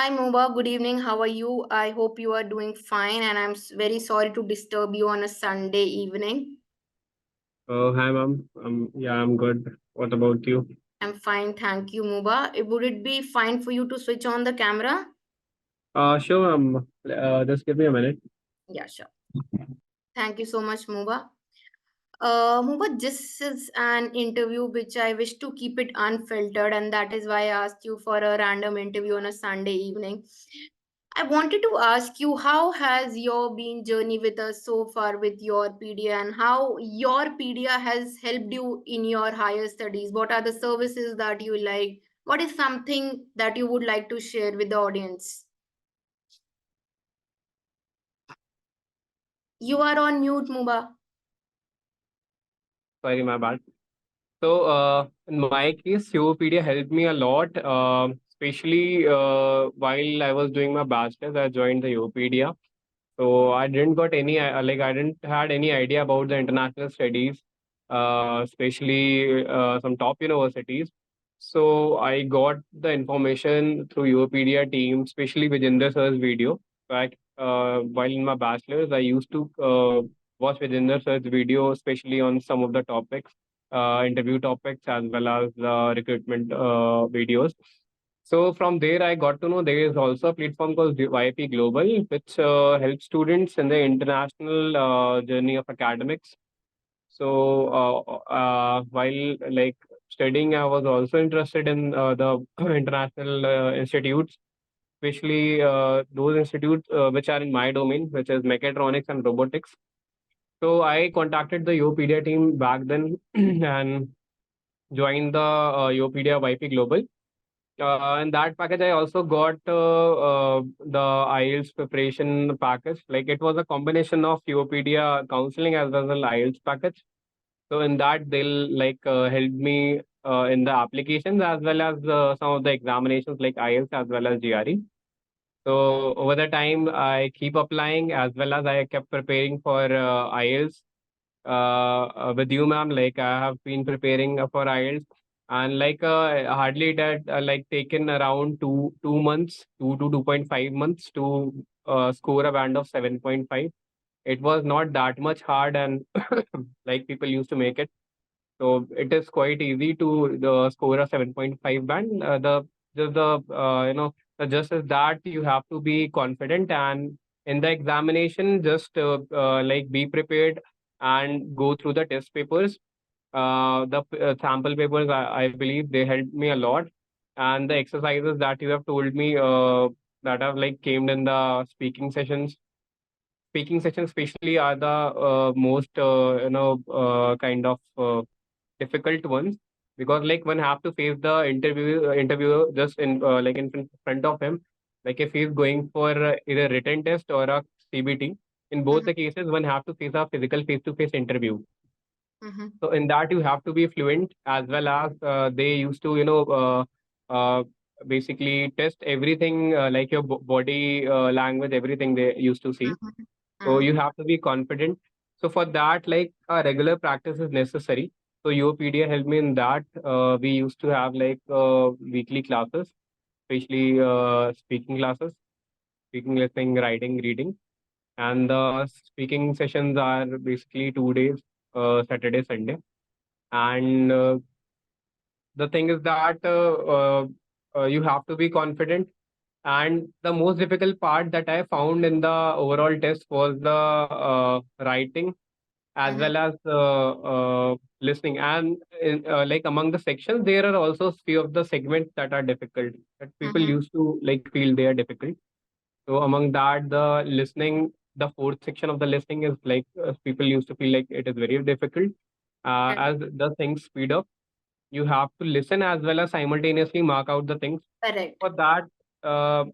Hi, Muba. Good evening. How are you? I hope you are doing fine, and I'm very sorry to disturb you on a Sunday evening. Oh, hi, ma'am. Yeah, I'm good. What about you? I'm fine, thank you, Muba. Would it be fine for you to switch on the camera? Sure, just give me a minute. Yeah, sure. Thank you so much, Muba. Muba, this is an interview which I wish to keep it unfiltered, and that is why I asked you for a random interview on a Sunday evening. I wanted to ask you, how has your been journey with us so far with YourPedia, and how YourPedia has helped you in your higher studies? What are the services that you like? What is something that you would like to share with the audience? You are on mute, Muba. Sorry, my bad. So, in my case, YourPedia helped me a lot, especially while I was doing my bachelor's. I joined the YourPedia. So I didn't got any I didn't had any idea about the international studies, especially some top universities. So I got the information through Europedia team, especially Vijayender sir's video. Like while in my bachelor's, I used to watch Vijayender sir's video, especially on some of the topics, interview topics as well as recruitment videos. So from there, I got to know there is also a platform called YP Global, which helps students in the international journey of academics. So while studying, I was also interested in the international institutes, especially those institutes which are in my domain, which is mechatronics and robotics. So I contacted the YourPedia team back then and joined the YourPedia YP Global. In that package, I also got the IELTS preparation package. Like it was a combination of YourPedia counseling as well as the IELTS package. So in that, they'll help me in the applications as well as some of the examinations like IELTS as well as GRE. So over the time, I keep applying as well as I kept preparing for IELTS with you, ma'am. Like I have been preparing for IELTS, and hardly that taken around two months, 2 to 2.5 months to score a band of 7.5. It was not that much hard, and like people used to make it. So it is quite easy to the score a 7.5 band. The just is that you have to be confident, and in the examination just be prepared and go through the test papers. The sample papers, I believe they helped me a lot, and the exercises that you have told me that have like came in the speaking sessions especially are the most kind of difficult ones, because like one have to face the interviewer just in front of him, like if he's going for either written test or a CBT. In both Mhm, the cases, one have to face a physical face-to-face interview. mhm, So in that you have to be fluent, as well as they used to basically test everything, like your body language, everything they used to see. mhm, So mhm, you have to be confident. So for that, like a regular practice is necessary. So YourPedia helped me in that. We used to have weekly classes, especially speaking classes, speaking, listening, writing, reading. And the speaking sessions are basically 2 days, Saturday, Sunday. And the thing is that you have to be confident. And the most difficult part that I found in the overall test was the writing as mhm, well as listening. And among the sections, there are also few of the segments that are difficult, that people mhm. used to like feel they are difficult. So among that, the listening, the fourth section of the listening is people used to feel like it is very difficult. Correct. As the things speed up, you have to listen as well as simultaneously mark out the things. Correct. For that, uh,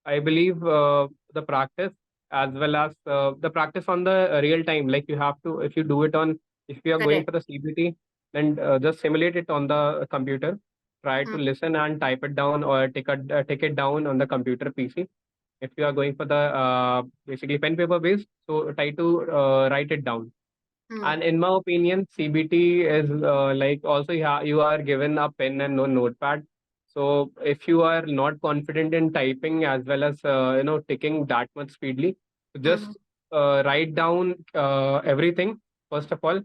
I believe the practice, as well as the practice on the real time. Like you have to, if you do it on, if you are going Correct. for the CBT, then just simulate it on the computer. Try to Mm, listen and type it down, or take it down on the computer PC. If you are going for the basically pen paper based, so try to write it down. mm, And in my opinion, CBT is also you are given a pen and no notepad. So if you are not confident in typing as well as ticking that much speedily, Mm-hmm. just write down everything first of all,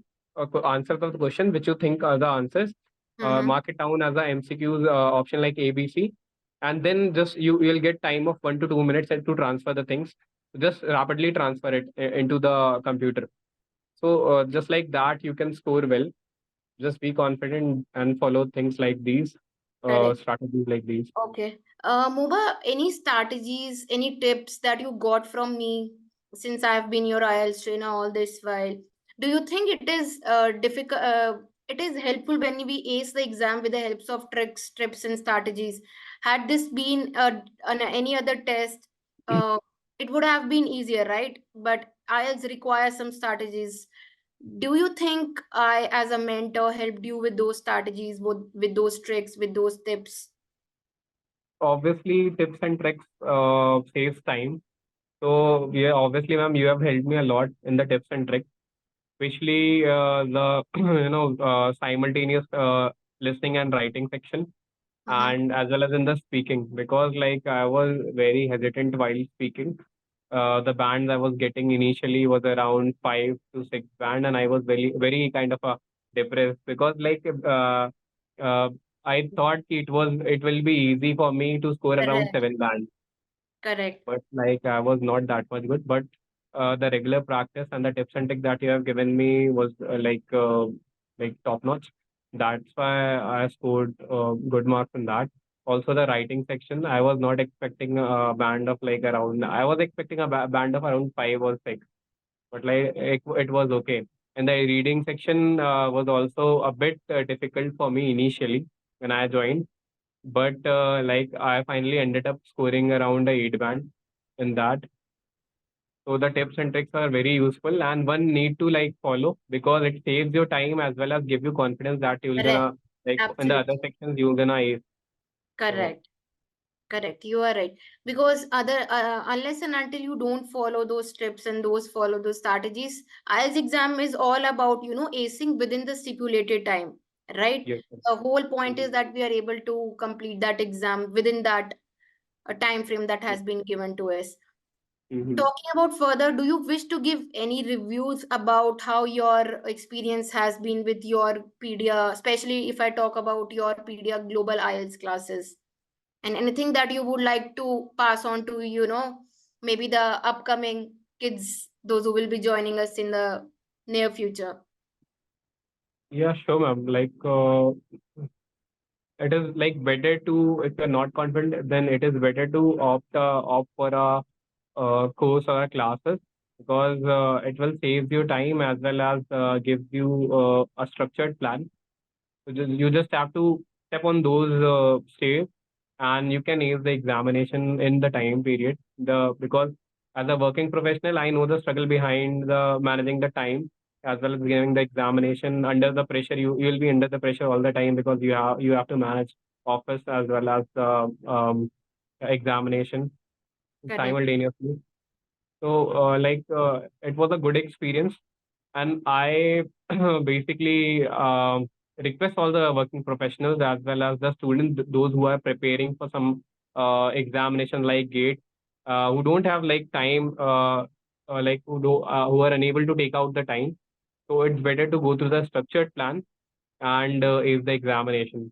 answer the question which you think are the answers. Mm-hmm. Mark it down as a MCQs option like ABC, and then just you'll get time of 1 to 2 minutes to transfer the things. Just rapidly transfer it into the computer. So just like that, you can score well. Just be confident and follow things like these, Correct. strategies like these. Okay. Muba, any strategies, any tips that you got from me since I've been your IELTS trainer all this while? Do you think it is difficult? It is helpful when we ace the exam with the helps of tricks, tips, and strategies. Had this been any other test, uh, it would have been easier, right? But IELTS requires some strategies. Do you think I, as a mentor, helped you with those strategies, with those tricks, with those tips? Obviously, tips and tricks saves time. So yeah, obviously, ma'am, you have helped me a lot in the tips and tricks, especially the simultaneous listening and writing section, Mm-hmm. and as well as in the speaking, because like I was very hesitant while speaking. The bands I was getting initially was around 5 to 6 band, and I was very kind of depressed because uh, I thought it will be easy for me to score around Correct. 7 bands, Correct. but like I was not that much good. But the regular practice and the tips and tricks that you have given me was like top notch. That's why I scored good marks in that. Also, the writing section, I was not expecting a band of like around. I was expecting a band of around 5 or 6, but like it was okay. And the reading section was also a bit difficult for me initially when I joined, but like I finally ended up scoring around a 8 band in that. So the tips and tricks are very useful and one need to like follow because it saves your time as well as give you confidence that you're Correct. gonna like in the other Absolutely. sections you're gonna ace. So Correct. Correct. You are right. Because other unless and until you don't follow those tips and follow those strategies, IELTS exam is all about, acing within the stipulated time, right? yes. The whole point is Mhm. that we are able to complete that exam within that time frame that has been given to us. Mhm. Talking about further, do you wish to give any reviews about how your experience has been with your pedia, especially if I talk about your pedia global IELTS classes, and anything that you would like to pass on to, maybe the upcoming kids, those who will be joining us in the near future? Yeah, sure, ma'am. Like it is like better to if you're not confident, then it is better to opt for a course or a classes because it will save you time as well as gives you a structured plan. So you just have to step on those steps and you can ace the examination in the time period. The because as a working professional, I know the struggle behind the managing the time as well as giving the examination under the pressure. You will be under the pressure all the time because you have to manage office as well as the examination Correct. simultaneously. So it was a good experience, and I basically request all the working professionals as well as the students, those who are preparing for some examination like GATE, who don't have like time, who are unable to take out the time. So it's better to go through the structured plan and ace the examination.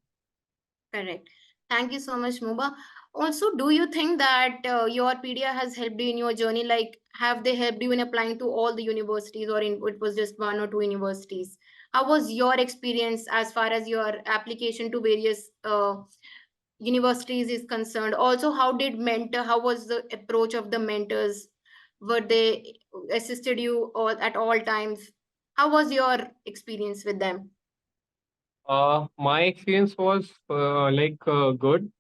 Correct. Thank you so much, Muba. Also, do you think that your pedia has helped you in your journey? Like, have they helped you in applying to all the universities, or it was just one or two universities? How was your experience as far as your application to various universities is concerned? Also, how was the approach of the mentors? Were they assisted you all at all times? How was your experience with them? My experience was good.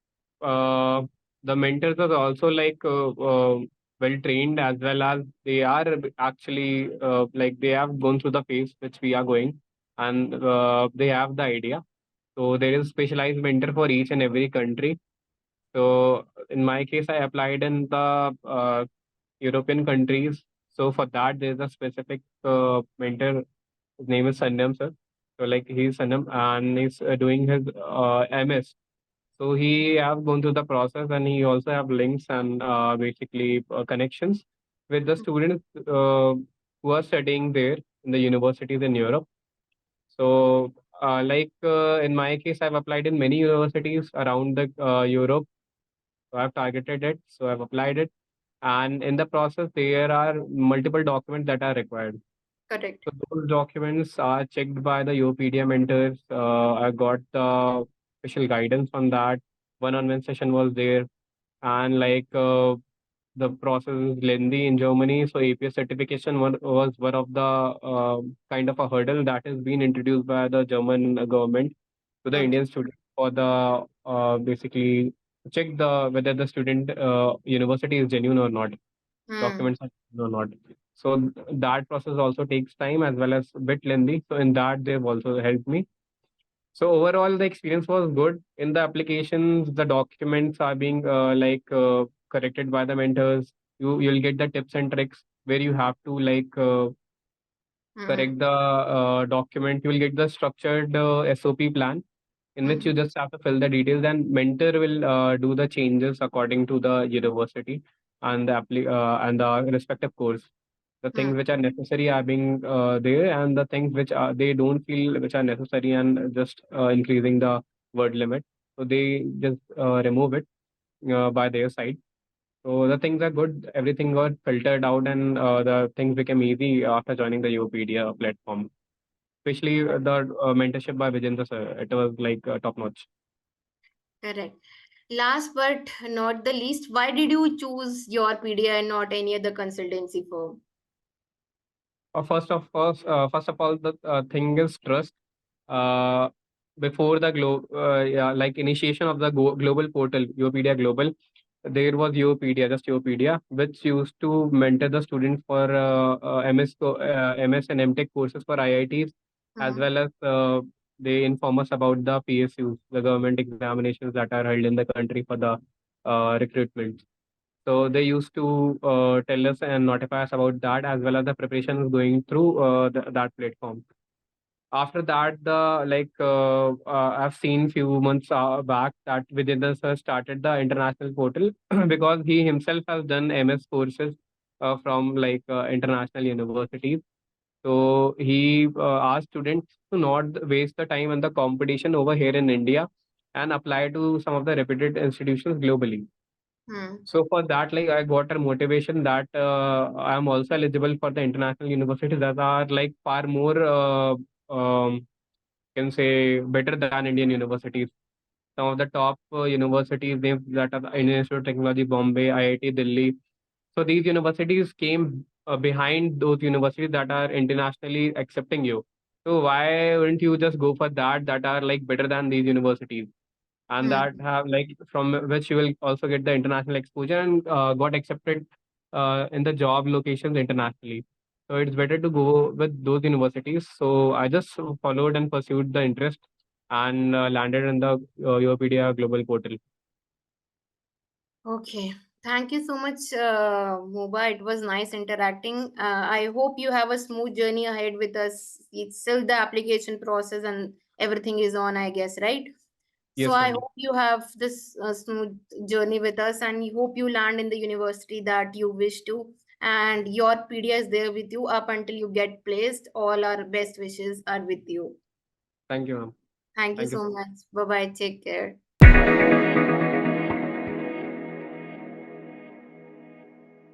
Uh, the mentors are also well trained as well as they are actually like they have gone through the phase which we are going, and they have the idea. So there is specialized mentor for each and every country. So in my case, I applied in the European countries. So for that, there is a specific mentor. His name is Sanyam sir. So like he's Sanyam and he's doing his MS. So he have gone through the process, and he also have links and basically connections with the students who are studying there in the universities in Europe. So in my case, I've applied in many universities around the Europe. So I've targeted it. So I've applied it, and in the process, there are multiple documents that are required. Correct. So those documents are checked by the YourPedia mentors. I got the special guidance on that. One-on-one session was there, and the process is lengthy in Germany. So APS certification was one of the kind of a hurdle that has been introduced by the German government to the Okay. Indian student for the basically check the whether the student university is genuine or not, Hmm. documents are genuine or not. So that process also takes time as well as a bit lengthy. So in that they've also helped me. So overall, the experience was good. In the applications, the documents are being corrected by the mentors. You'll get the tips and tricks where you have to Hmm. correct the document. You'll get the structured SOP plan in which you Hmm. just have to fill the details, and mentor will do the changes according to the university and and the respective course. The Hmm. things which are necessary are being there, and the things which are they don't feel which are necessary and just increasing the word limit, so they just remove it by their side. So the things are good, everything got filtered out, and the things became easy after joining the Upedia platform, especially the mentorship by Vijayneder sir. It was like top notch. Correct. Last but not the least, why did you choose your PDI and not any other consultancy firm? First of all, the thing is trust. Uh, Before the initiation of the global portal, Europedia Global, there was Europedia, which used to mentor the students for MS and MTech courses for IITs, as Hmm. well as they inform us about the PSUs, the government examinations that are held in the country for the recruitment. So they used to tell us and notify us about that, as well as the preparations going through that platform. After that, I've seen few months back that Vijayneder sir started the international portal because he himself has done MS courses from international universities. So he asked students to not waste the time and the competition over here in India and apply to some of the reputed institutions globally. Hmm. So for that, like I got a motivation that I am also eligible for the international universities that are like far more can say better than Indian universities. Some of the top universities names that are the Indian Institute of Technology, Bombay, IIT Delhi. So these universities came behind those universities that are internationally accepting you. So why wouldn't you just go for that are like better than these universities? And Hmm. that have like from which you will also get the international exposure and got accepted in the job locations internationally. So it's better to go with those universities. So I just followed and pursued the interest and landed in the Europedia global portal. Okay. Thank you so much, Moba. It was nice interacting. I hope you have a smooth journey ahead with us. It's still the application process and everything is on, I guess, right? So Yes, I ma'am. hope you have this smooth journey with us, and we hope you land in the university that you wish to. And your PDA is there with you up until you get placed. All our best wishes are with you. Thank you, ma'am. Thank you Thank you so so much. much. Bye bye. Take care.